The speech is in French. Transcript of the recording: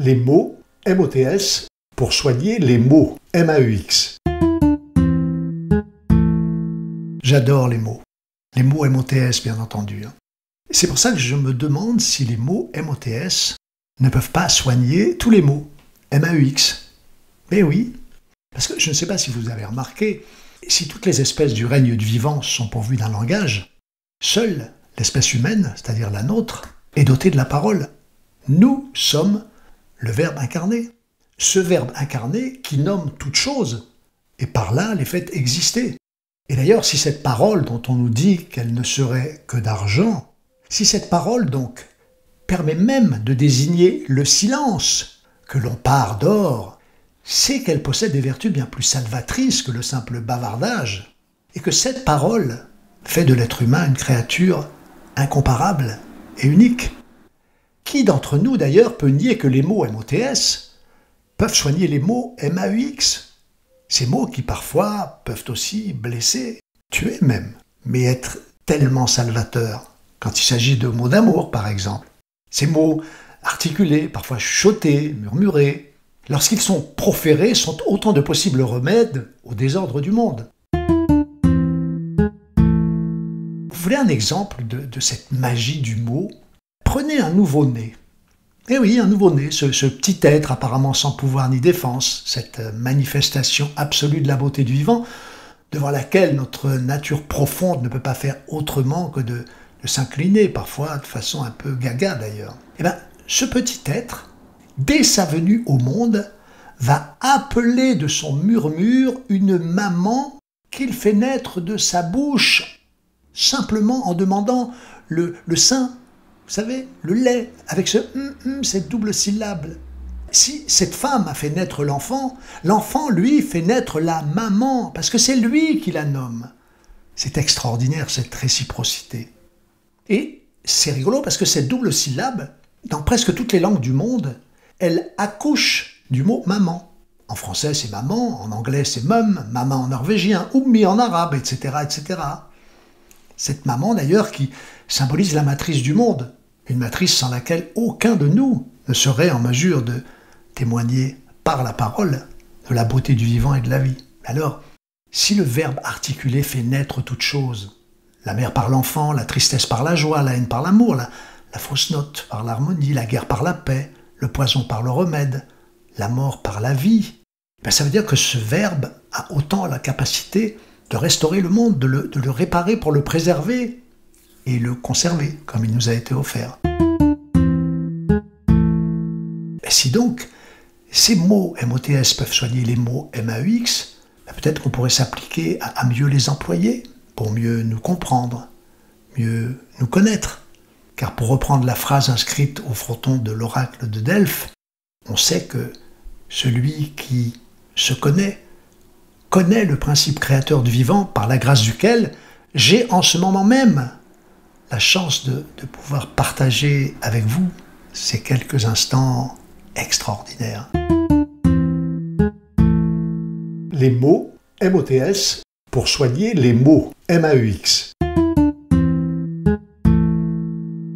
les mots MOTS pour soigner les maux MAEX. J'adore les mots MOTS bien entendu. C'est pour ça que je me demande si les mots MOTS ne peuvent pas soigner tous les mots MAEX. Mais oui, parce que je ne sais pas si vous avez remarqué, si toutes les espèces du règne du vivant sont pourvues d'un langage, seule l'espèce humaine, c'est-à-dire la nôtre, est dotée de la parole. Nous sommes le Verbe incarné. Ce Verbe incarné qui nomme toute chose, et par là les fait exister. Et d'ailleurs, si cette parole dont on nous dit qu'elle ne serait que d'argent, si cette parole donc permet même de désigner le silence que l'on pare d'or, c'est qu'elle possède des vertus bien plus salvatrices que le simple bavardage, et que cette parole fait de l'être humain une créature incomparable et unique. Qui d'entre nous d'ailleurs peut nier que les mots MOTS peuvent soigner les mots MAEX? Ces mots qui parfois peuvent aussi blesser, tuer même, mais être tellement salvateurs, quand il s'agit de mots d'amour par exemple. Ces mots articulés, parfois chuchotés, murmurés, lorsqu'ils sont proférés, sont autant de possibles remèdes au désordre du monde. Vous voulez un exemple de cette magie du mot? Prenez un nouveau-né. Eh oui, un nouveau-né, ce petit être apparemment sans pouvoir ni défense, cette manifestation absolue de la beauté du vivant, devant laquelle notre nature profonde ne peut pas faire autrement que de s'incliner, parfois de façon un peu gaga d'ailleurs. Eh bien, ce petit être, dès sa venue au monde, va appeler de son murmure une maman qu'il fait naître de sa bouche, simplement en demandant le sein. Vous savez, le lait, avec cette double syllabe. Si cette femme a fait naître l'enfant, l'enfant, lui, fait naître la maman, parce que c'est lui qui la nomme. C'est extraordinaire, cette réciprocité. Et c'est rigolo, parce que cette double syllabe, dans presque toutes les langues du monde, elle accouche du mot maman. En français, c'est maman, en anglais, c'est mum, maman en norvégien, ummi en arabe, etc., etc. Cette maman, d'ailleurs, qui symbolise la matrice du monde, une matrice sans laquelle aucun de nous ne serait en mesure de témoigner par la parole de la beauté du vivant et de la vie. Alors, si le verbe articulé fait naître toute chose, la mère par l'enfant, la tristesse par la joie, la haine par l'amour, la fausse note par l'harmonie, la guerre par la paix, le poison par le remède, la mort par la vie, ben ça veut dire que ce verbe a autant la capacité de restaurer le monde, de le réparer pour le préserver et le conserver comme il nous a été offert. Et si donc ces mots MOTS peuvent soigner les mots MAEX, ben peut-être qu'on pourrait s'appliquer à mieux les employer, pour mieux nous comprendre, mieux nous connaître. Car pour reprendre la phrase inscrite au fronton de l'oracle de Delphes, on sait que celui qui se connaît le principe créateur du vivant par la grâce duquel j'ai en ce moment même la chance de pouvoir partager avec vous ces quelques instants extraordinaires. Les mots MOTS pour soigner les maux MAEX.